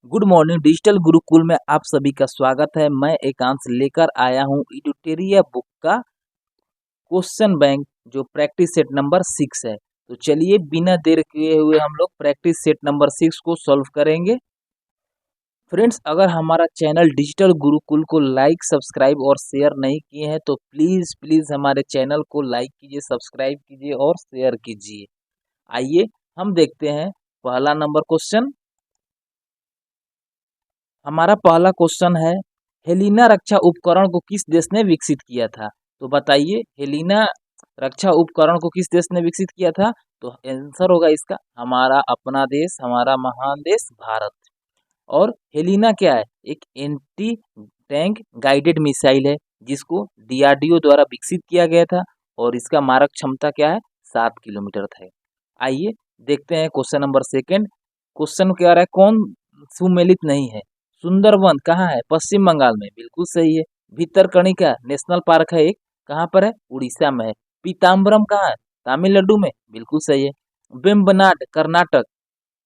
Good morning digital Gurukul में आप सभी का स्वागत है। मैं एकांश लेकर आया हूँ इडुटेरिया बुक का क्वेश्चन बैंक जो प्रैक्टिस सेट नंबर 6 है। तो चलिए बिना देर किए हुए हम लोग प्रैक्टिस सेट नंबर 6 को सॉल्व करेंगे। फ्रेंड्स, अगर हमारा चैनल डिजिटल गुरुकुल को लाइक सब्सक्राइब और शेयर नहीं किए हैं तो प्लीज़ प्लीज़ हमारे चैनल को लाइक कीजिए, सब्सक्राइब कीजिए और शेयर कीजिए। आइए हम देखते हैं पहला नंबर क्वेश्चन। हमारा पहला क्वेश्चन है, हेलिना रक्षा उपकरण को किस देश ने विकसित किया था? तो बताइए, हेलिना रक्षा उपकरण को किस देश ने विकसित किया था? तो आंसर होगा इसका हमारा अपना देश, हमारा महान देश भारत। और हेलिना क्या है? एक एंटी टैंक गाइडेड मिसाइल है जिसको डीआरडीओ द्वारा विकसित किया गया था और इसका मारक क्षमता क्या है? 7 किलोमीटर था। आइए देखते हैं क्वेश्चन नंबर सेकंड। क्वेश्चन क्या रहा है, कौन सुमेलित नहीं है? सुंदरवन कहाँ है? पश्चिम बंगाल में, बिल्कुल सही है। भितरकनिका नेशनल पार्क है एक, कहाँ पर है? उड़ीसा में है। पीताम्बरम कहाँ है? तमिलनाडु में, बिल्कुल सही है। वेम्बनाड कर्नाटक,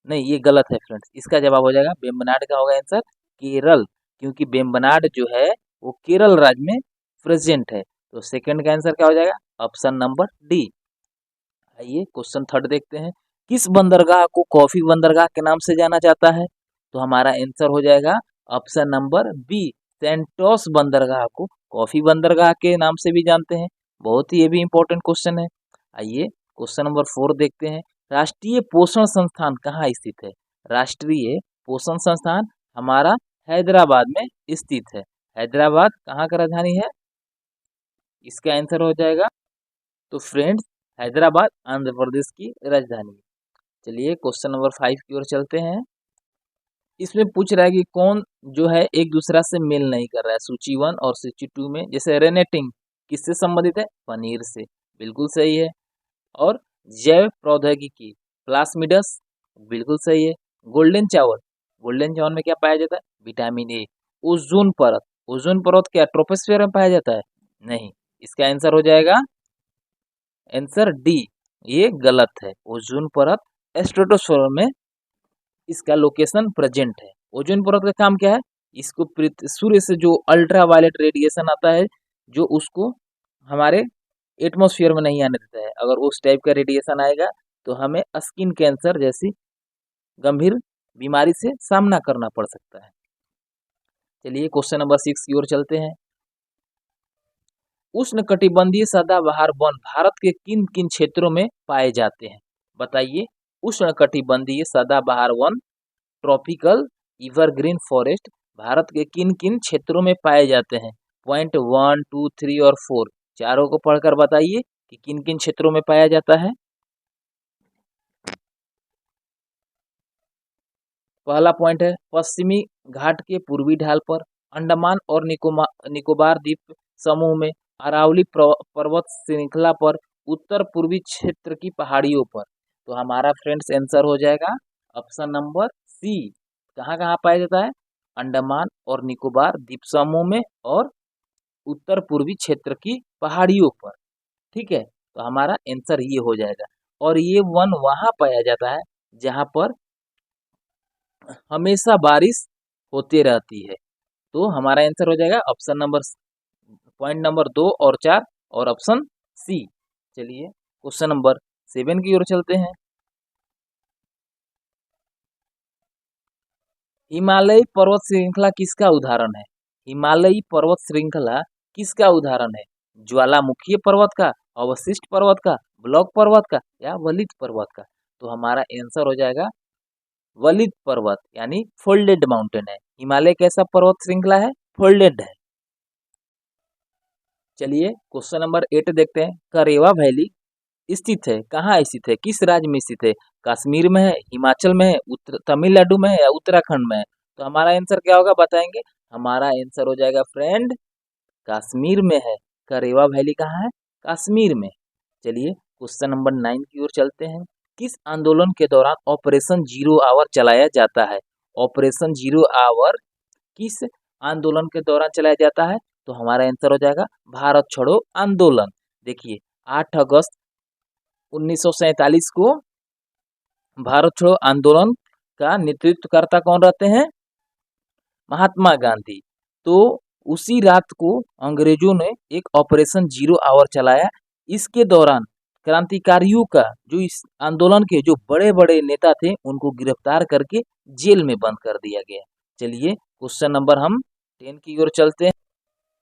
नहीं ये गलत है फ्रेंड्स, इसका जवाब हो जाएगा वेम्बनाड का होगा आंसर केरल, क्योंकि वेम्बनाड जो है वो केरल राज्य में प्रेजेंट है। तो सेकंड का आंसर क्या हो जाएगा? Option number D. आइए क्वेश्चन थर्ड देखते हैं। किस बंदरगाह को कॉफी बंदरगाह के नाम से जाना जाता है? तो हमारा आंसर हो जाएगा ऑप्शन नंबर बी, सेंटोस बंदरगाह को कॉफी बंदरगाह के नाम से भी जानते हैं। बहुत ही ये भी इंपॉर्टेंट क्वेश्चन है। आइए क्वेश्चन नंबर 4 देखते हैं। राष्ट्रीय पोषण संस्थान कहाँ स्थित है? राष्ट्रीय पोषण संस्थान हमारा हैदराबाद में स्थित है। हैदराबाद कहाँ का राजधानी है? इसका आंसर हो जाएगा, तो फ्रेंड्स, हैदराबाद आंध्र प्रदेश की राजधानी है। चलिए क्वेश्चन नंबर 5 की ओर चलते हैं। इसमें पूछ रहा है कि कौन जो है एक दूसरा से मेल नहीं कर रहा है सूची 1 और सूची 2 में। जैसे रेनेटिंग किससे संबंधित है? पनीर से, बिल्कुल सही है। और जैव प्रौद्योगिकी प्लास्मिडस, बिल्कुल सही है। गोल्डन चावल, गोल्डन चावल में क्या पाया जाता है? Vitamin A. ओजोन परत, ओजोन परत क्या ट्रोपोस्फियर में पाया जाता है? नहीं, इसका आंसर हो जाएगा आंसर डी, ये गलत है। ओजोन परत स्ट्रेटोस्फीयर में इसका लोकेशन प्रेजेंट है। ओजोन परत का काम क्या है? इसको सूर्य से जो अल्ट्रा वायलेट रेडिएशन आता है जो उसको हमारे एटमॉस्फेयर में नहीं आने देता है। अगर उस टाइप का रेडिएशन आएगा तो हमें स्किन कैंसर जैसी गंभीर बीमारी से सामना करना पड़ सकता है। चलिए क्वेश्चन नंबर 6 की ओर चलते हैं। उष्णकटिबंधीय सदाबहार वन भारत के किन किन क्षेत्रों में पाए जाते हैं? बताइए, उष्णकटिबंधीय सदाबहार one tropical evergreen forest Bharat के किन किन क्षेत्रों में पाए जाते हैं? पॉइंट 1, 2, 3 और 4 चारों को पढ़कर बताइए कि किन किन क्षेत्रों में पाया जाता है। पहला पॉइंट है पश्चिमी घाट के पूर्वी ढाल पर, अंडमान और निकोबार द्वीप समूह में, अरावली पर्वत श्रृंखला पर, उत्तर पूर्वी क्षेत्र की पहाड़ियों पर। तो हमारा फ्रेंड्स आंसर हो जाएगा ऑप्शन नंबर सी। कहाँ कहाँ पाया जाता है? अंडमान और निकोबार द्वीप समूह में और उत्तर पूर्वी क्षेत्र की पहाड़ियों पर। ठीक है, तो हमारा आंसर ये हो जाएगा। और ये वन वहां पाया जाता है जहां पर हमेशा बारिश होती रहती है। तो हमारा आंसर हो जाएगा ऑप्शन नंबर पॉइंट नंबर 2 और 4 और ऑप्शन सी। चलिए क्वेश्चन नंबर 7 की ओर चलते हैं। हिमालयी पर्वत श्रृंखला किसका उदाहरण है? हिमालयी पर्वत श्रृंखला किसका उदाहरण है? ज्वालामुखी पर्वत का, अवशिष्ट पर्वत का, ब्लॉक पर्वत का या वलित पर्वत का? तो हमारा आंसर हो जाएगा वलित पर्वत, यानी फोल्डेड माउंटेन है। हिमालय कैसा पर्वत श्रृंखला है? फोल्डेड है। चलिए क्वेश्चन नंबर 8 देखते हैं। करेवा वैली स्थित है, कहाँ स्थित है, किस राज्य में स्थित है? कश्मीर में है, हिमाचल में है, उत्तर तमिलनाडु में है या उत्तराखंड में है? तो हमारा आंसर क्या होगा बताएंगे? हमारा आंसर हो जाएगा फ्रेंड कश्मीर में है। करेवा वैली कहाँ है? कश्मीर में। चलिए क्वेश्चन नंबर 9 की ओर चलते हैं। किस आंदोलन के दौरान ऑपरेशन जीरो आवर चलाया जाता है? ऑपरेशन जीरो आवर किस आंदोलन के दौरान चलाया जाता है? तो हमारा आंसर हो जाएगा भारत छोड़ो आंदोलन। देखिए 8 अगस्त 1947 को भारत छोड़ो आंदोलन का नेतृत्व करता कौन रहते हैं? महात्मा गांधी। तो उसी रात को अंग्रेजों ने एक ऑपरेशन 0 आवर चलाया। इसके दौरान क्रांतिकारियों का जो इस आंदोलन के जो बड़े बड़े नेता थे उनको गिरफ्तार करके जेल में बंद कर दिया गया। चलिए क्वेश्चन नंबर हम 10 की ओर चलते हैं।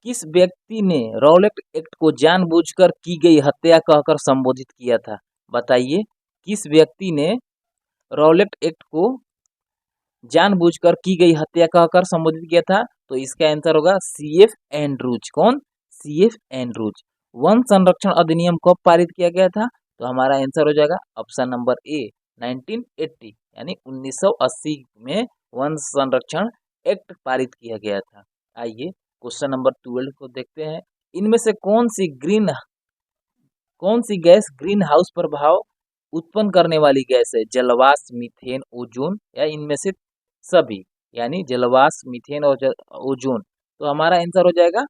किस व्यक्ति ने रॉलेट एक्ट को जानबूझकर की गई हत्या कहकर संबोधित किया था? बताइए किस व्यक्ति ने रॉलेट एक्ट को जानबूझकर की गई हत्या कहकर संबोधित किया था? तो इसका आंसर होगा CF एंड्रूज। कौन? CF Andrews. वन संरक्षण अधिनियम कब पारित किया गया था? तो हमारा आंसर हो जाएगा ऑप्शन नंबर ए 1980 यानी 1980 में वन संरक्षण एक्ट पारित किया गया था। आइए क्वेश्चन नंबर 12 को देखते हैं। इनमें से कौन सी गैस ग्रीन हाउस प्रभाव उत्पन्न करने वाली गैस है? जलवाष्प, मीथेन, ओजोन या इनमें से सभी? यानी जलवाष्प, मीथेन और ओजोन। तो हमारा आंसर हो जाएगा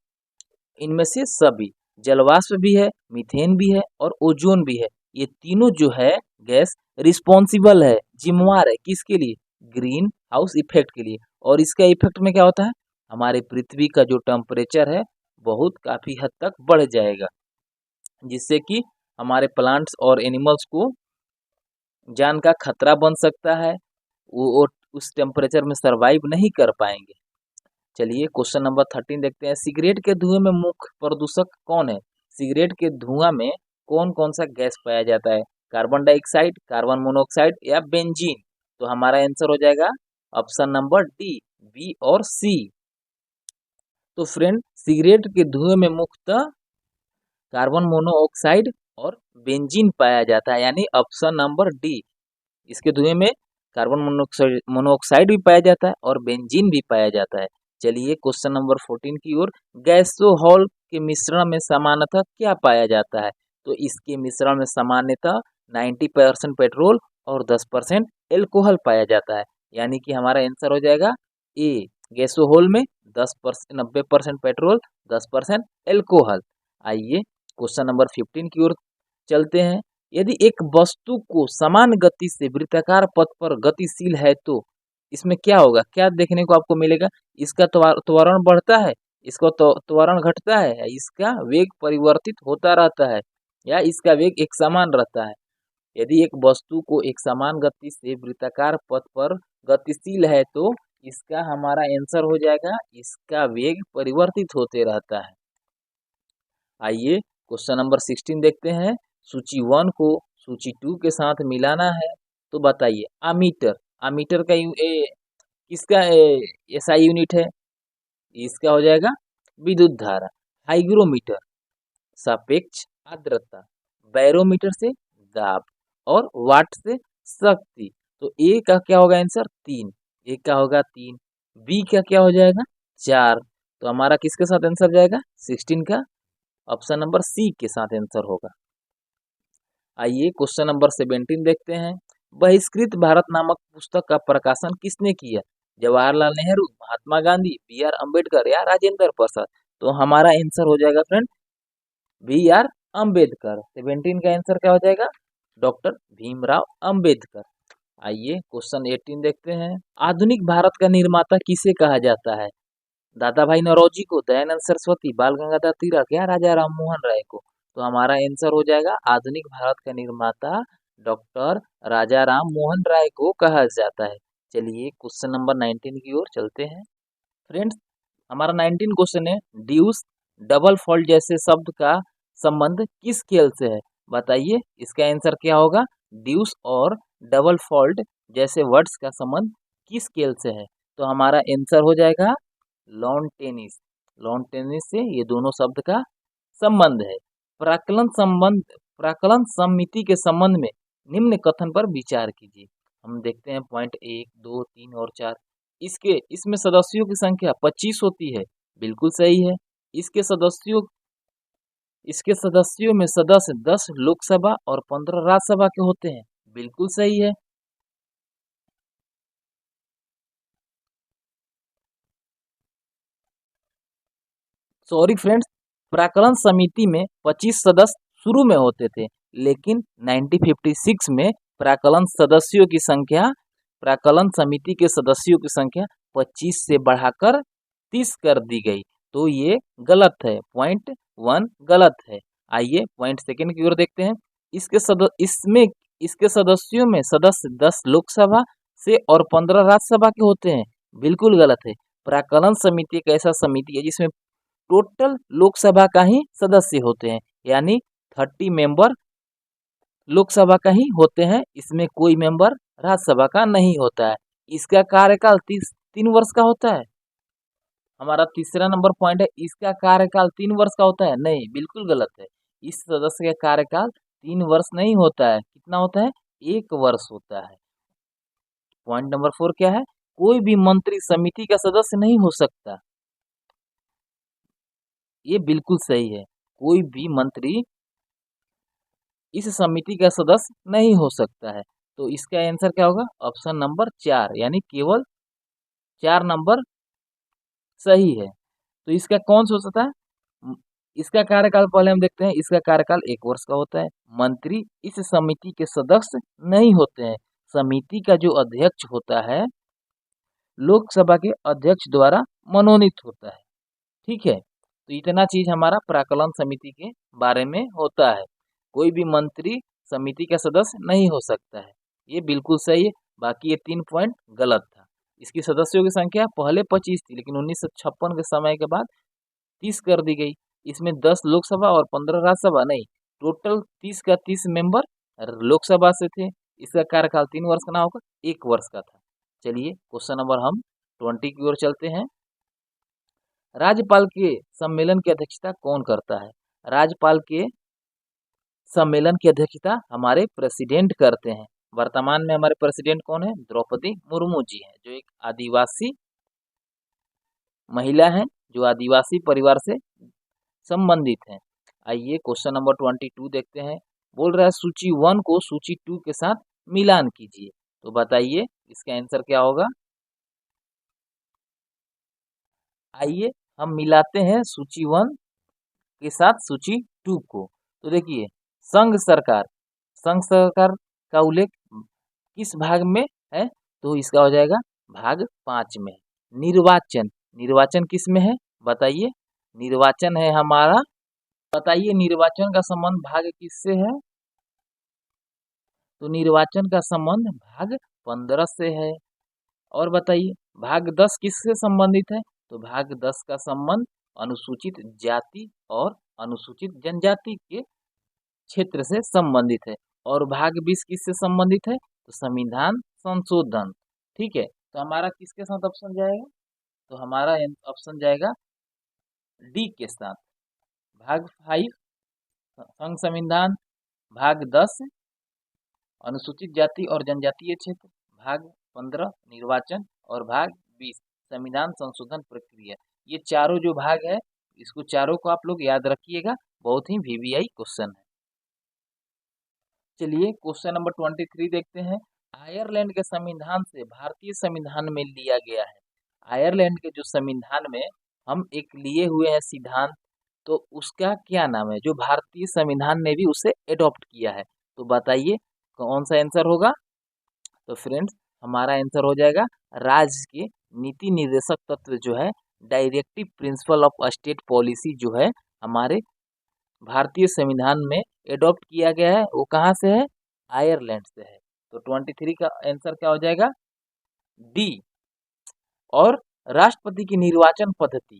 इनमें से सभी। जलवाष्प भी है, मीथेन भी है और ओजोन भी है। ये तीनों जो है गैस रिस्पॉन्सिबल है, जिम्मेवार है किसके लिए? ग्रीन हाउस इफेक्ट के लिए। और इसका इफेक्ट में क्या होता है? हमारे पृथ्वी का जो टेम्परेचर है बहुत काफी हद तक बढ़ जाएगा, जिससे कि हमारे प्लांट्स और एनिमल्स को जान का खतरा बन सकता है। वो उस टेम्परेचर में सरवाइव नहीं कर पाएंगे। चलिए क्वेश्चन नंबर 13 देखते हैं। सिगरेट के धुएं में मुख्य प्रदूषक कौन है? सिगरेट के धुआं में कौन कौन सा गैस पाया जाता है? कार्बन डाइऑक्साइड, कार्बन मोनोऑक्साइड या बेंजीन? तो हमारा आंसर हो जाएगा ऑप्शन नंबर डी, बी और सी। तो फ्रेंड सिगरेट के धुएं में मुख्यतः कार्बन मोनोऑक्साइड और बेंजीन पाया जाता है, यानी ऑप्शन नंबर डी। इसके धुएं में कार्बन मोनोऑक्साइड भी पाया जाता है और बेंजीन भी पाया जाता है। चलिए क्वेश्चन नंबर 14 की ओर। गैसोहॉल के मिश्रण में सामान्यतः क्या पाया जाता है? तो इसके मिश्रण में सामान्यतः 90% पेट्रोल और 10% एल्कोहल पाया जाता है, यानी कि हमारा आंसर हो जाएगा ए। गैसोहॉल में 90% पेट्रोल, 10% एल्कोहल। आइए क्वेश्चन नंबर 15 की ओर चलते हैं। यदि एक वस्तु को समान गति से वृत्ताकार पथ पर गतिशील है तो इसमें क्या होगा? क्या देखने को आपको मिलेगा? इसका त्वरण बढ़ता है, इसका त्वरण घटता है, इसका वेग परिवर्तित होता रहता है या इसका वेग एक समान रहता है? यदि एक वस्तु को एक समान गति से वृत्ताकार पथ पर गतिशील है तो इसका हमारा आंसर हो जाएगा इसका वेग परिवर्तित होते रहता है। आइए क्वेश्चन नंबर 16 देखते हैं। सूची 1 को सूची 2 के साथ मिलाना है तो बताइए अमीटर। अमीटर का किसका SI यूनिट है? इसका हो जाएगा विद्युत धारा। हाइग्रोमीटर सापेक्ष आर्द्रता, बैरोमीटर से दाब और वाट से शक्ति। तो ए का क्या होगा आंसर? 3। ए का होगा 3। बी का क्या हो जाएगा? 4। तो हमारा किसके साथ आंसर जाएगा? 16 का ऑप्शन नंबर सी के साथ आंसर होगा। आइए क्वेश्चन नंबर 17 देखते हैं। बहिष्कृत भारत नामक पुस्तक का प्रकाशन किसने किया? जवाहरलाल नेहरू, महात्मा गांधी, BR अम्बेडकर या राजेंद्र प्रसाद? तो हमारा आंसर हो जाएगा फ्रेंड BR अम्बेडकर। 17 का आंसर क्या हो जाएगा? डॉक्टर भीमराव अम्बेडकर। आइए क्वेश्चन 18 देखते हैं। आधुनिक भारत का निर्माता किसे कहा जाता है? दादा भाई नौरोजी को, दयानंद सरस्वती, बाल गंगाधर तिलक या राजा राम मोहन राय को? तो हमारा आंसर हो जाएगा आधुनिक भारत का निर्माता डॉक्टर राजा राम मोहन राय को कहा जाता है। चलिए क्वेश्चन नंबर 19 की ओर चलते हैं। फ्रेंड्स हमारा 19 क्वेश्चन है ड्यूस, डबल फॉल्ट जैसे शब्द का संबंध किस खेल से है? बताइए इसका आंसर क्या होगा? ड्यूस और डबल फॉल्ट जैसे वर्ड्स का संबंध किस खेल से है? तो हमारा आंसर हो जाएगा लॉन टेनिस। लॉन टेनिस से ये दोनों शब्द का संबंध है। प्राक्कलन समिति के संबंध में निम्न कथन पर विचार कीजिए। हम देखते हैं पॉइंट 1, 2, 3 और 4। इसमें सदस्यों की संख्या 25 होती है, बिल्कुल सही है। इसके सदस्यों में सदस्य 10 लोकसभा और 15 राज्यसभा के होते हैं, बिल्कुल सही है। सॉरी फ्रेंड्स, प्राक्कलन समिति में 25 सदस्य शुरू में होते थे, लेकिन 1956 में प्राक्कलन समिति के सदस्यों की संख्या 25 से बढ़ाकर 30 कर दी गई, तो ये गलत है, पॉइंट 1 गलत है। आइए पॉइंट सेकंड की ओर देखते हैं। इसके सदस्यों में सदस्य 10 लोकसभा से और 15 राज्यसभा के होते हैं, बिल्कुल गलत है। प्राक्कलन समिति एक ऐसा समिति है जिसमें टोटल लोकसभा का ही सदस्य होते हैं, यानी 30 मेंबर लोकसभा का ही होते हैं, इसमें कोई मेंबर राज्यसभा का नहीं होता है। इसका कार्यकाल 3 वर्ष का होता है। हमारा तीसरा नंबर पॉइंट है, इसका कार्यकाल 3 वर्ष का होता है, नहीं, बिल्कुल गलत है। इस सदस्य का कार्यकाल 3 वर्ष नहीं होता है, कितना होता है, 1 वर्ष होता है। पॉइंट नंबर 4 क्या है, कोई भी मंत्री समिति का सदस्य नहीं हो सकता, ये बिल्कुल सही है। कोई भी मंत्री इस समिति का सदस्य नहीं हो सकता है, तो इसका आंसर क्या होगा, ऑप्शन नंबर 4, यानी केवल 4 नंबर सही है। तो इसका कौन सा हो सकता है, इसका कार्यकाल पहले हम देखते हैं। इसका कार्यकाल 1 वर्ष का होता है। मंत्री इस समिति के सदस्य नहीं होते हैं। समिति का जो अध्यक्ष होता है लोकसभा के अध्यक्ष द्वारा मनोनीत होता है, ठीक है। तो इतना चीज हमारा प्राक्कलन समिति के बारे में होता है। कोई भी मंत्री समिति का सदस्य नहीं हो सकता है, ये बिल्कुल सही है। बाकी ये 3 पॉइंट गलत था। इसकी सदस्यों की संख्या पहले 25 थी, लेकिन 1956 के समय के बाद 30 कर दी गई। इसमें 10 लोकसभा और 15 राज्यसभा, नहीं, टोटल 30 का 30 मेंबर लोकसभा से थे। इसका कार्यकाल 3 वर्ष का ना होकर 1 वर्ष का था। चलिए क्वेश्चन नंबर हम 20 की ओर चलते हैं। राज्यपाल के सम्मेलन की अध्यक्षता कौन करता है? राज्यपाल के सम्मेलन की अध्यक्षता हमारे प्रेसिडेंट करते हैं। वर्तमान में हमारे प्रेसिडेंट कौन है? द्रौपदी मुर्मू जी हैं, जो एक आदिवासी महिला हैं, जो आदिवासी परिवार से संबंधित हैं। आइए क्वेश्चन नंबर 22 देखते हैं। बोल रहा है सूची 1 को सूची 2 के साथ मिलान कीजिए, तो बताइए इसका आंसर क्या होगा। आइए हम मिलाते हैं सूची 1 के साथ सूची 2 को। तो देखिए, संघ सरकार का उल्लेख किस भाग में है? तो इसका हो जाएगा भाग 5 में। निर्वाचन किस में है? बताइए। निर्वाचन है हमारा, बताइए निर्वाचन का संबंध भाग किससे है? तो निर्वाचन का संबंध भाग 15 से है। और बताइए भाग 10 किससे संबंधित है? तो भाग 10 का संबंध अनुसूचित जाति और अनुसूचित जनजाति के क्षेत्र से संबंधित है। और भाग 20 किससे संबंधित है? तो संविधान संशोधन, ठीक है। तो हमारा किसके साथ ऑप्शन जाएगा? तो हमारा ऑप्शन जाएगा डी के साथ। भाग 5 संघ संविधान, भाग 10 अनुसूचित जाति और जनजातीय क्षेत्र, भाग 15 निर्वाचन और भाग 20 संविधान संशोधन प्रक्रिया। ये चारों जो भाग है, इसको चारों को आप लोग याद रखिएगा, बहुत ही वीवीआई क्वेश्चन है। चलिए क्वेश्चन नंबर 23 देखते हैं। आयरलैंड के संविधान से भारतीय संविधान में लिया गया है। आयरलैंड के जो संविधान में हम एक लिए हुए हैं सिद्धांत, तो उसका क्या नाम है, जो भारतीय संविधान ने भी उसे एडॉप्ट किया है? तो बताइए कौन सा आंसर होगा। तो फ्रेंड्स हमारा आंसर हो जाएगा राज्य के नीति निर्देशक तत्व जो है, directive principle of state policy जो है, हमारे भारतीय संविधान में एडॉप्ट किया गया है। वो कहाँ से है? आयरलैंड से है। तो 23 का आंसर क्या हो जाएगा? डी। और राष्ट्रपति की निर्वाचन पद्धति,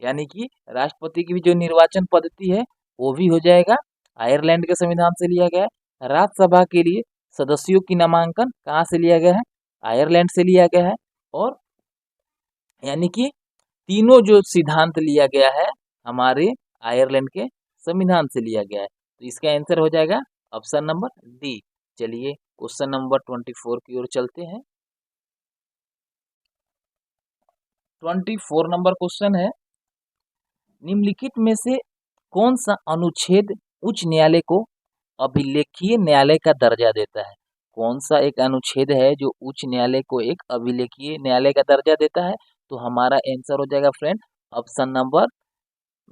यानी कि राष्ट्रपति की भी जो निर्वाचन पद्धति है वो भी हो जाएगा आयरलैंड के संविधान से लिया गया है। राज्यसभा के लिए सदस्यों की नामांकन कहाँ से लिया गया है? आयरलैंड से लिया गया है। और यानी कि तीनों जो सिद्धांत लिया गया है हमारे आयरलैंड के संविधान से लिया गया है। तो इसका आंसर हो जाएगा ऑप्शन नंबर डी। चलिए क्वेश्चन नंबर 24 की ओर चलते हैं। 24 नंबर क्वेश्चन है, निम्नलिखित में से कौन सा अनुच्छेद उच्च न्यायालय को अभिलेखीय न्यायालय का दर्जा देता है? कौन सा एक अनुच्छेद है जो उच्च न्यायालय को एक अभिलेखीय न्यायालय का दर्जा देता है? तो हमारा आंसर हो जाएगा फ्रेंड ऑप्शन नंबर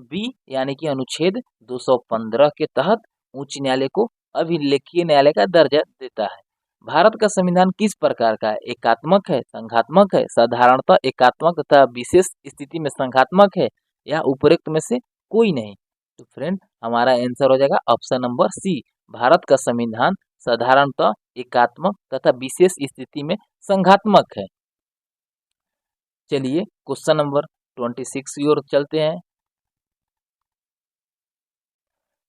बी, यानी कि अनुच्छेद 215 के तहत उच्च न्यायालय को अभिलेखीय न्यायालय का दर्जा देता है। भारत का संविधान किस प्रकार का है? एकात्मक है, संघात्मक है, साधारणतः एकात्मक तथा विशेष स्थिति में संघात्मक है, या उपरोक्त में से कोई नहीं। तो फ्रेंड हमारा आंसर हो जाएगा ऑप्शन नंबर सी, भारत का संविधान साधारणतः एकात्मक तथा विशेष स्थिति में संघात्मक है। चलिए क्वेश्चन नंबर 26 की ओर चलते हैं।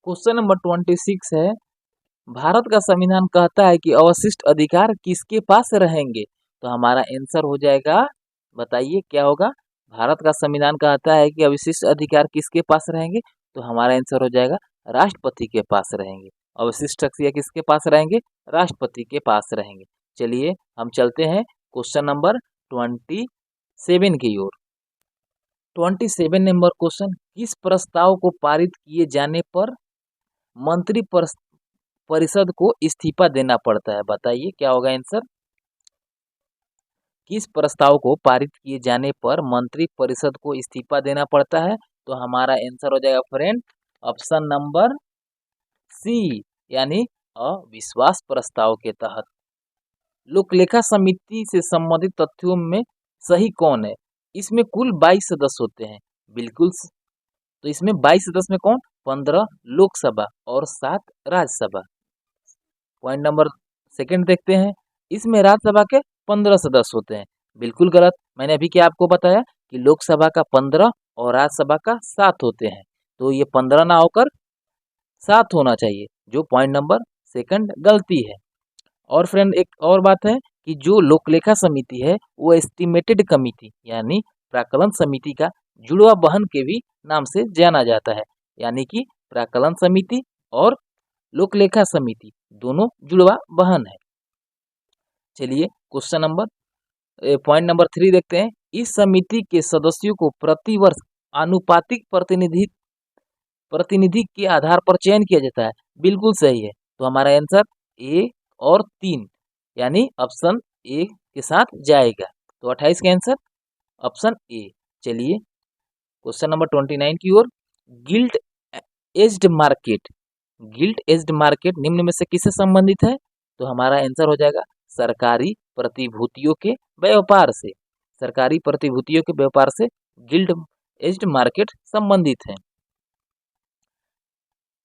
क्वेश्चन नंबर 26 है, भारत का संविधान कहता है कि अवशिष्ट अधिकार किसके पास रहेंगे? तो हमारा आंसर हो जाएगा, बताइए क्या होगा? भारत का संविधान कहता है कि अवशिष्ट अधिकार किसके पास रहेंगे? तो हमारा आंसर हो जाएगा राष्ट्रपति के पास रहेंगे। अवशिष्ट अधिकार किसके पास रहेंगे? राष्ट्रपति के पास रहेंगे। चलिए हम चलते हैं क्वेश्चन नंबर 27 की ओर। 27 नंबर क्वेश्चन, किस प्रस्ताव को पारित किए जाने पर मंत्री परिषद को इस्तीफा देना पड़ता है? बताइए क्या होगा आंसर? किस प्रस्ताव को पारित किए जाने पर मंत्री परिषद को इस्तीफा देना पड़ता है? तो हमारा आंसर हो जाएगा फ्रेंड ऑप्शन नंबर सी, यानी अविश्वास प्रस्ताव के तहत। लोकलेखा समिति से संबंधित तथ्यों में सही कौन है? इसमें कुल 22 सदस्य होते हैं, बिल्कुल। तो इसमें 22 सदस्य में कौन? 15 लोकसभा और 7 राज्यसभा। पॉइंट नंबर सेकंड देखते हैं, इसमें राज्यसभा के 15 सदस्य होते हैं, बिल्कुल गलत। मैंने अभी क्या आपको बताया कि लोकसभा का 15 और राज्यसभा का 7 होते हैं, तो ये 15 ना होकर 7 होना चाहिए, जो पॉइंट नंबर सेकंड गलती है। और फ्रेंड एक और बात है कि जो लोकलेखा समिति है वो एस्टिमेटेड कमिटी यानी प्राकलन समिति का जुड़वा बहन के भी नाम से जाना जाता है, यानी कि प्राकलन समिति और लोकलेखा समिति दोनों जुड़वा बहन है। चलिए क्वेश्चन नंबर पॉइंट नंबर 3 देखते हैं, इस समिति के सदस्यों को प्रतिवर्ष आनुपातिक प्रतिनिधि के आधार पर चयन किया जाता है, बिल्कुल सही है। तो हमारा आंसर ए और 3 यानी ऑप्शन ए के साथ जाएगा। तो 28 का आंसर ऑप्शन ए। चलिए क्वेश्चन नंबर 29 की ओर, गिल्ट एज्ड मार्केट निम्न में से किससे संबंधित है? तो हमारा आंसर हो जाएगा सरकारी प्रतिभूतियों के व्यापार से। सरकारी प्रतिभूतियों के व्यापार से गिल्ट एज्ड मार्केट संबंधित है।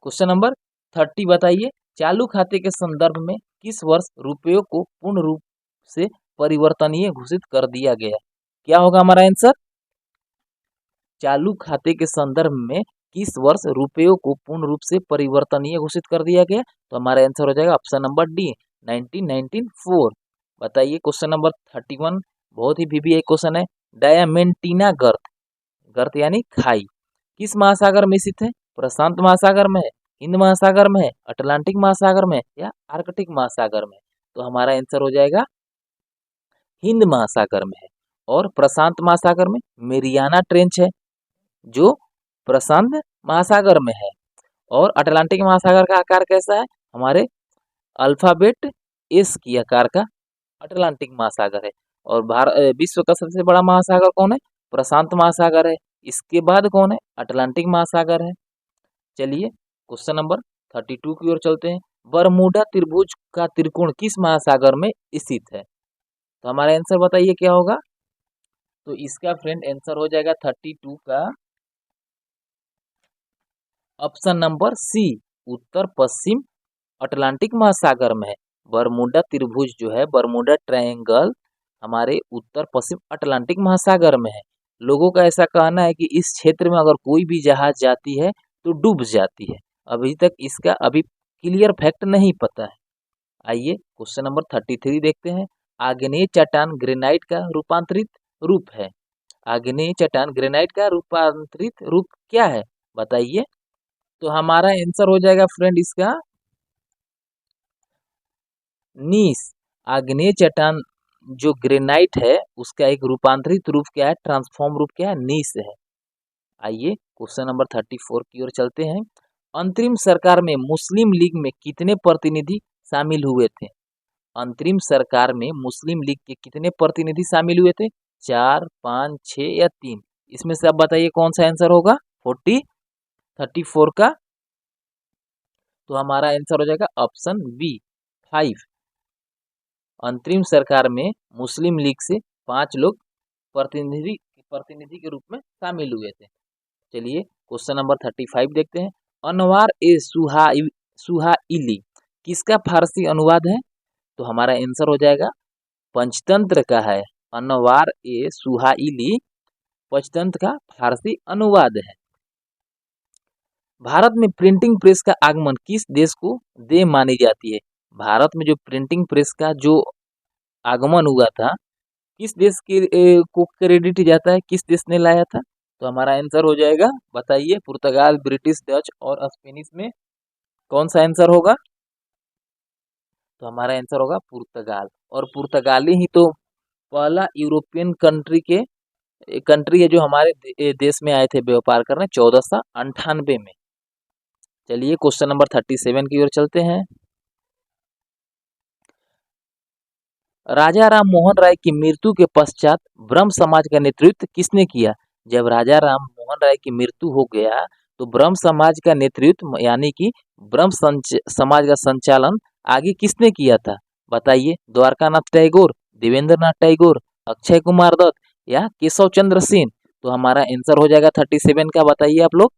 क्वेश्चन नंबर 30 बताइए, चालू खाते के संदर्भ में किस वर्ष रुपयों को पूर्ण रूप से परिवर्तनीय घोषित कर दिया गया? क्या होगा हमारा आंसर? चालू खाते के संदर्भ में किस वर्ष रुपयों को पूर्ण रूप से परिवर्तनीय घोषित कर दिया गया? तो हमारा आंसर हो जाएगा ऑप्शन नंबर डी 1994। बताइए क्वेश्चन नंबर 31 बहुत ही वीवीआई क्वेश्चन है, डायमेंटीना गर्त यानी खाई किस महासागर में स्थित है? प्रशांत महासागर में है, हिंद महासागर में है, अटलांटिक महासागर में या आर्कटिक महासागर में? तो हमारा आंसर हो जाएगा हिंद महासागर में है। और प्रशांत महासागर में मेरियाना ट्रेंच है जो प्रशांत महासागर में है। और अटलांटिक महासागर का आकार कैसा है? हमारे अल्फाबेट एस की आकार का अटलांटिक महासागर है। और विश्व का सबसे बड़ा महासागर कौन है? प्रशांत महासागर है। इसके बाद कौन है? अटलांटिक महासागर है। चलिए क्वेश्चन नंबर 32 की ओर चलते हैं, बरमूडा त्रिभुज का त्रिकोण किस महासागर में स्थित है? तो हमारा आंसर बताइए क्या होगा? तो इसका फ्रेंड आंसर हो जाएगा 32 का ऑप्शन नंबर सी, उत्तर पश्चिम अटलांटिक महासागर में है। बरमूडा त्रिभुज जो है, बरमूडा ट्रायंगल हमारे उत्तर पश्चिम अटलांटिक महासागर में है। लोगों का ऐसा कहना है कि इस क्षेत्र में अगर कोई भी जहाज जाती है तो डूब जाती है। अभी तक इसका क्लियर फैक्ट नहीं पता है। आइए क्वेश्चन नंबर 33 देखते हैं, आग्नेय चट्टान ग्रेनाइट का रूपांतरित रूप है। आग्नेय चट्टान ग्रेनाइट का रूपांतरित रूप क्या है? बताइए। तो हमारा आंसर हो जाएगा फ्रेंड इसका नीस। आग्नेय चट्टान जो ग्रेनाइट है उसका एक रूपांतरित रूप क्या है? ट्रांसफॉर्म रूप क्या है? नीस है। आइए क्वेश्चन नंबर 34 की ओर चलते हैं, अंतरिम सरकार में मुस्लिम लीग में कितने प्रतिनिधि शामिल हुए थे? अंतरिम सरकार में मुस्लिम लीग के कितने प्रतिनिधि शामिल हुए थे? 4, 5, 6 या 3? इसमें से आप बताइए कौन सा आंसर होगा 34 का? तो हमारा आंसर हो जाएगा ऑप्शन बी 5। अंतरिम सरकार में मुस्लिम लीग से 5 लोग प्रतिनिधि के रूप में शामिल हुए थे। चलिए क्वेश्चन नंबर 35 देखते हैं। अनवार ए सुहाइली किसका फारसी अनुवाद है? तो हमारा आंसर हो जाएगा पंचतंत्र का है। अनवार ए सुहाइली पंचतंत्र का फारसी अनुवाद है। भारत में प्रिंटिंग प्रेस का आगमन किस देश को देन मानी जाती है? भारत में जो प्रिंटिंग प्रेस का जो आगमन हुआ था किस देश को क्रेडिट जाता है, किस देश ने लाया था? तो हमारा आंसर हो जाएगा, बताइए, पुर्तगाल, ब्रिटिश, डच और स्पेनिश में कौन सा आंसर होगा? तो हमारा आंसर होगा पुर्तगाल। और पुर्तगाली ही तो पहला यूरोपियन कंट्री है जो हमारे देश में आए थे व्यापार करने 1498 में। चलिए क्वेश्चन नंबर 37 की ओर चलते हैं। राजा राम मोहन राय की मृत्यु के पश्चात ब्रह्म समाज का नेतृत्व किसने किया? जब राजा राम मोहन राय की मृत्यु हो गया तो ब्रह्म समाज का नेतृत्व यानी कि समाज का संचालन आगे किसने किया था? बताइए, द्वारकानाथ टैगोर, देवेंद्र नाथ टैगोर, अक्षय कुमार दत्त या केशव चंद्र सेन? तो हमारा आंसर हो जाएगा 37 का, बताइए आप लोग।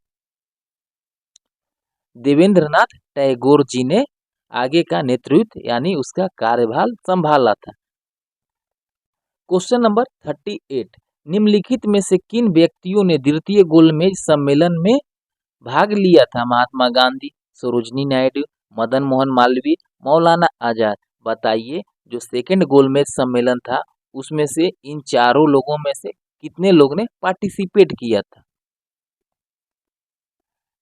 देवेंद्र नाथ टैगोर जी ने आगे का नेतृत्व यानी उसका कार्यभार संभाला था। क्वेश्चन नंबर 38, निम्नलिखित में से किन व्यक्तियों ने द्वितीय गोलमेज सम्मेलन में भाग लिया था? महात्मा गांधी, सरोजनी नायडू, मदन मोहन मालवीय, मौलाना आजाद। बताइए, जो सेकंड गोलमेज सम्मेलन था उसमें से इन चारों लोगों में से कितने लोग ने पार्टिसिपेट किया था?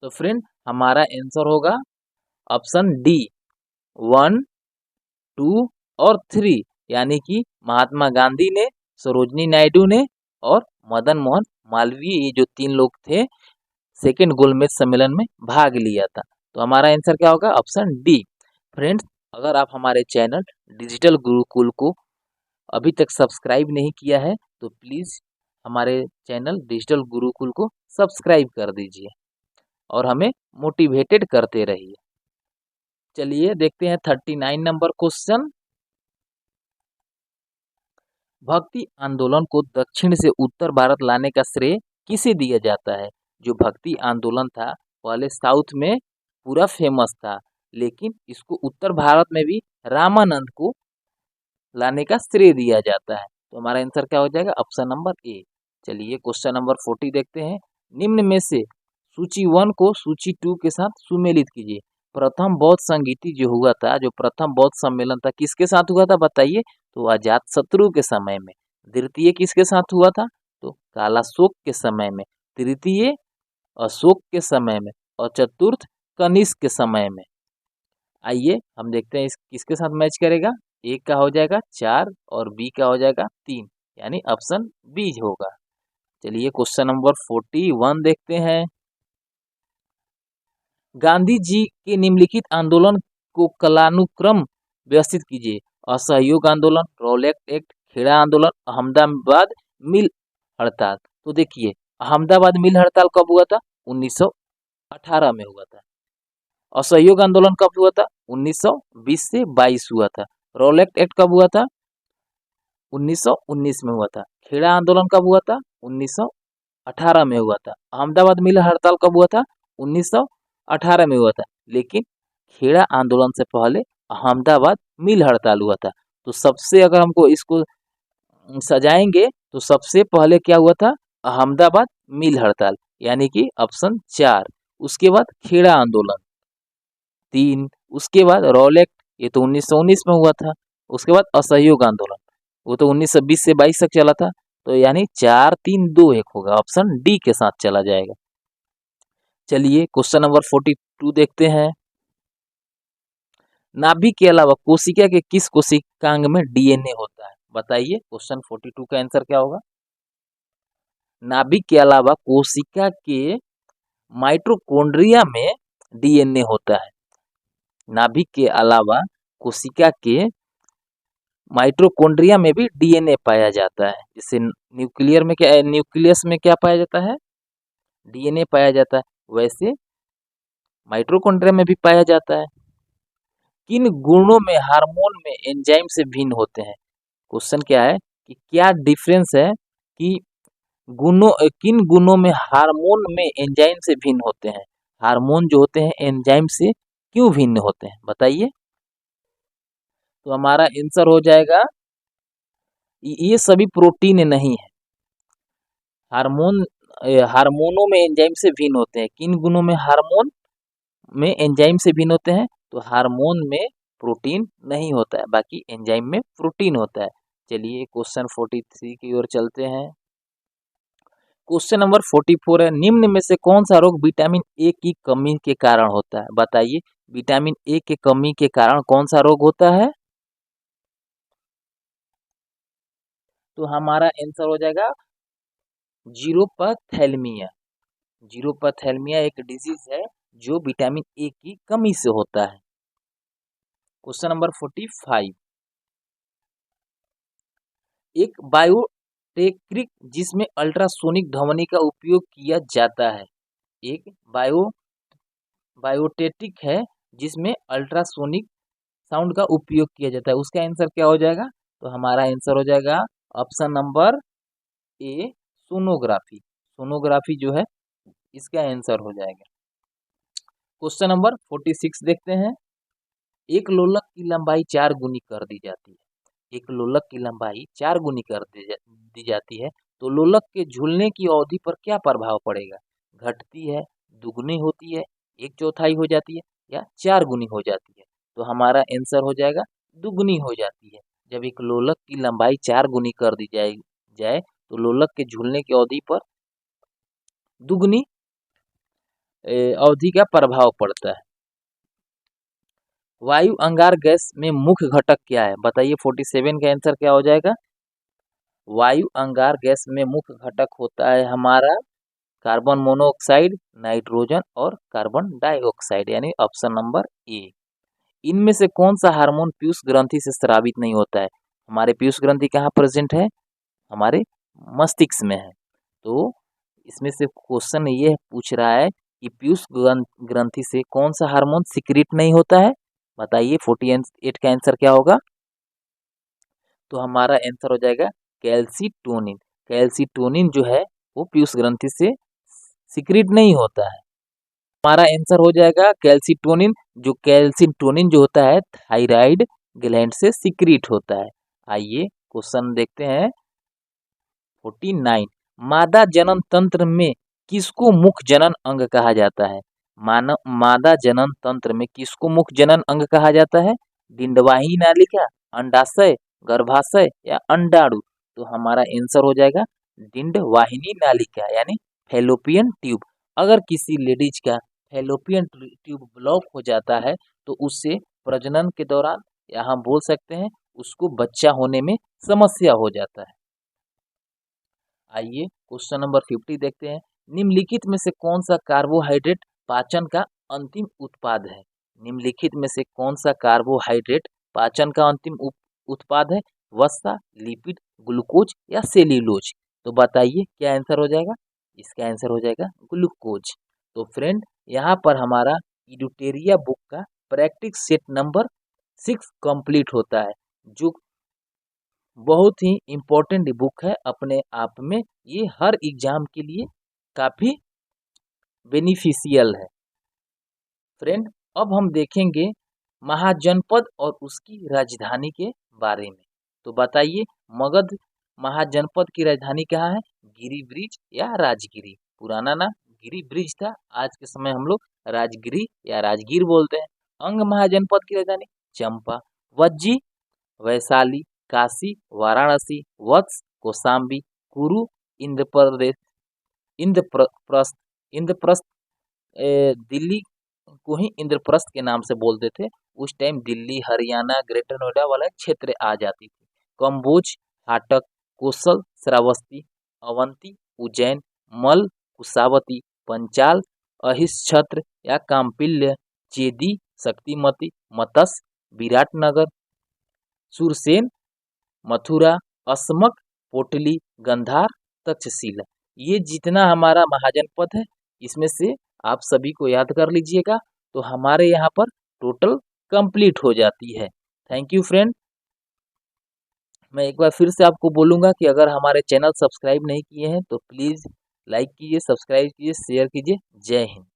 तो फ्रेंड हमारा आंसर होगा ऑप्शन डी, 1, 2 और 3, यानी कि महात्मा गांधी ने, सरोजनी नायडू ने और मदन मोहन मालवीय, ये जो 3 लोग थे सेकेंड गोलमेज सम्मेलन में भाग लिया था। तो हमारा आंसर क्या होगा? Option D. फ्रेंड्स, अगर आप हमारे चैनल डिजिटल गुरुकुल को अभी तक सब्सक्राइब नहीं किया है तो प्लीज़ हमारे चैनल डिजिटल गुरुकुल को सब्सक्राइब कर दीजिए और हमें मोटिवेटेड करते रहिए। चलिए देखते हैं 39 नंबर क्वेश्चन। भक्ति आंदोलन को दक्षिण से उत्तर भारत लाने का श्रेय किसे दिया जाता है? जो भक्ति आंदोलन था पहले साउथ में पूरा फेमस था, लेकिन इसको उत्तर भारत में भी रामानंद को लाने का श्रेय दिया जाता है। तो हमारा आंसर क्या हो जाएगा? Option number A. चलिए क्वेश्चन नंबर 40 देखते हैं। निम्न में से सूची 1 को सूची 2 के साथ सुमेलित कीजिए। प्रथम बौद्ध संगीति जो हुआ था, जो प्रथम बौद्ध सम्मेलन था, किसके साथ हुआ था? बताइए। तो अजातशत्रु के समय में। द्वितीय किसके साथ हुआ था? तो कालाशोक के समय में। तृतीय अशोक के समय में और चतुर्थ कनिष्क के समय में। आइए हम देखते हैं इस किसके साथ मैच करेगा। ए का हो जाएगा 4 और बी का हो जाएगा 3, यानी ऑप्शन बी होगा। चलिए क्वेश्चन नंबर 41 देखते हैं। गांधी जी के निम्नलिखित आंदोलन को कालानुक्रम व्यवस्थित कीजिए। असहयोग आंदोलन, रॉलेट एक्ट, खेड़ा आंदोलन, अहमदाबाद मिल हड़ताल। तो देखिए, अहमदाबाद मिल हड़ताल कब हुआ था? 1918 में हुआ था। असहयोग आंदोलन कब हुआ था? 1920 से 22 हुआ था। रॉलेट एक्ट कब हुआ था? 1919 में हुआ था। खेड़ा आंदोलन कब हुआ था? 1918 में हुआ था। अहमदाबाद मिल हड़ताल कब हुआ था? 1918 में हुआ था। लेकिन खेड़ा आंदोलन से पहले अहमदाबाद मिल हड़ताल हुआ था। तो सबसे अगर हमको इसको सजाएंगे तो सबसे पहले क्या हुआ था? अहमदाबाद मिल हड़ताल, यानी कि ऑप्शन 4। उसके बाद खेड़ा आंदोलन 3, उसके बाद रॉलेट, ये तो 1919 में हुआ था। उसके बाद असहयोग आंदोलन, वो तो 1920 से 22 तक चला था। तो यानी 4, 3, 2, 1 होगा, ऑप्शन डी के साथ चला जाएगा। चलिए क्वेश्चन नंबर 42 देखते हैं। नाभिक के अलावा कोशिका के किस कोशिकांग में डीएनए होता है? बताइए, क्वेश्चन 42 का आंसर क्या होगा? नाभिक के अलावा कोशिका के माइटोकॉन्ड्रिया में डीएनए होता है। नाभिक के अलावा कोशिका के माइटोकॉन्ड्रिया में भी डीएनए पाया जाता है। जैसे न्यूक्लियस में क्या पाया जाता है? डीएनए पाया जाता है, वैसे माइटोकॉन्ड्रिया में भी पाया जाता है। किन गुणों में हार्मोन में एंजाइम से भिन्न होते हैं। क्वेश्चन क्या है कि क्या डिफरेंस है कि किन गुणों में हार्मोन में एंजाइम से भिन्न होते हैं। हार्मोन जो होते हैं एंजाइम से क्यों भिन्न होते हैं बताइए। तो हमारा आंसर हो जाएगा ये सभी प्रोटीन नहीं है। हार्मोनों में एंजाइम से भिन्न होते हैं। किन गुणों में हार्मोन में एंजाइम से भिन्न होते हैं। तो हार्मोन में प्रोटीन नहीं होता है, बाकी एंजाइम में प्रोटीन होता है। चलिए क्वेश्चन 43 की ओर चलते हैं। क्वेश्चन नंबर 44 है, निम्न में से कौन सा रोग विटामिन ए की कमी के कारण होता है। बताइए विटामिन ए के कमी के कारण कौन सा रोग होता है। तो हमारा आंसर हो जाएगा जीरोपैथेलमिया। जीरोपैथेलमिया एक डिजीज है जो विटामिन ए की कमी से होता है। क्वेश्चन नंबर 45, एक बायोटेक्निक जिसमें अल्ट्रासोनिक ध्वनि का उपयोग किया जाता है। एक बायोटेटिक है जिसमें अल्ट्रासोनिक साउंड का उपयोग किया जाता है। उसका आंसर क्या हो जाएगा। तो हमारा आंसर हो जाएगा option number A sonography. Sonography जो है इसका आंसर हो जाएगा। क्वेश्चन नंबर 46 देखते हैं। एक लोलक की लंबाई 4 गुनी कर दी जाती है। एक लोलक की लंबाई 4 गुनी कर दी जाती है तो लोलक के झूलने की अवधि पर क्या प्रभाव पड़ेगा। घटती है, दुगनी होती है, 1/4 हो जाती है या 4 गुनी हो जाती है। तो हमारा आंसर हो जाएगा दुगनी हो जाती है। जब एक लोलक की लंबाई 4 गुनी कर दी जाए तो लोलक के झूलने की अवधि पर दुगनी अवधि का प्रभाव पड़ता है। वायु अंगार गैस में मुख्य घटक क्या है। बताइए 47 का आंसर क्या हो जाएगा। वायु अंगार गैस में मुख्य घटक होता है हमारा कार्बन मोनोऑक्साइड, नाइट्रोजन और कार्बन डाइऑक्साइड, यानी ऑप्शन नंबर ए। इनमें से कौन सा हार्मोन पीयूष ग्रंथि से स्रावित नहीं होता है। हमारे पीयूष ग्रंथि कहाँ प्रेजेंट है, हमारे मस्तिष्क में है। तो इसमें से क्वेश्चन ये पूछ रहा है कि पीयूष ग्रंथि से कौन सा हार्मोन सिक्रीट नहीं होता है। बताइए 48 का आंसर क्या होगा। तो हमारा आंसर हो जाएगा कैल्सीटोनिन। कैल्सीटोनिन जो है वो पीयूष ग्रंथि से सिक्रीट नहीं होता है। हमारा आंसर हो जाएगा कैल्सीटोनिन। जो कैल्सीटोनिन जो होता है थायराइड ग्लैंड से सिक्रीट होता है। आइए क्वेश्चन देखते हैं 49, मादा जनन तंत्र में किसको मुख्य जनन अंग कहा जाता है। मादा जनन तंत्र में किसको मुख्य जनन अंग कहा जाता है। डिंडवाही नालिका, अंडाशय, गर्भाशय या अंडाणु। तो हमारा आंसर हो जाएगा डिंडवाहिनी नालिका, यानी फैलोपियन ट्यूब। अगर किसी लेडीज का फैलोपियन ट्यूब ब्लॉक हो जाता है तो उससे प्रजनन के दौरान, या हम बोल सकते हैं उसको बच्चा होने में समस्या हो जाता है। आइए क्वेश्चन नंबर 50 देखते हैं। निम्नलिखित में से कौन सा कार्बोहाइड्रेट पाचन का अंतिम उत्पाद है। निम्नलिखित में से कौन सा कार्बोहाइड्रेट पाचन का अंतिम उत्पाद है। वसा, लिपिड, ग्लूकोज या सेल्यूलोज। तो बताइए क्या आंसर हो जाएगा। इसका आंसर हो जाएगा ग्लूकोज। तो फ्रेंड यहाँ पर हमारा इडुटेरिया बुक का प्रैक्टिस सेट नंबर 6 कंप्लीट होता है, जो बहुत ही इम्पोर्टेंट बुक है अपने आप में। ये हर एग्जाम के लिए काफ़ी बेनिफिशियल है। फ्रेंड अब हम देखेंगे महाजनपद और उसकी राजधानी के बारे में। तो बताइए मगध महाजनपद की राजधानी कहाँ है। गिरिब्रिज या राजगिरी। पुराना नाम गिरिब्रिज था, आज के समय हम लोग राजगिरी या राजगीर बोलते हैं। अंग महाजनपद की राजधानी चंपा, वज्जी, वैशाली, काशी, वाराणसी, वत्स, कौशाम्बी, कुरु, इंद्रप्रदेश, इंद्रप्रस्थ। इंद्रप्रस्थ दिल्ली को ही इंद्रप्रस्थ के नाम से बोलते थे। उस टाइम दिल्ली, हरियाणा, ग्रेटर नोएडा वाला क्षेत्र आ जाती थी। कम्बोज, हाटक, कोसल, श्रावस्ती, अवंती, उज्जैन, मल, कुशावती, पंचाल, अहिच्छत्र या काम्पिल्य, चेदी, शक्तिमती, मतस, विराटनगर, सुरसेन, मथुरा, अस्मक, पोटली, गंधार, तक्षशिला। ये जितना हमारा महाजनपद है इसमें से आप सभी को याद कर लीजिएगा। तो हमारे यहाँ पर टोटल कंप्लीट हो जाती है। Thank you friend. मैं एक बार फिर से आपको बोलूँगा कि अगर हमारे चैनल सब्सक्राइब नहीं किए हैं तो प्लीज़ लाइक कीजिए, सब्सक्राइब कीजिए, शेयर कीजिए। जय हिंद।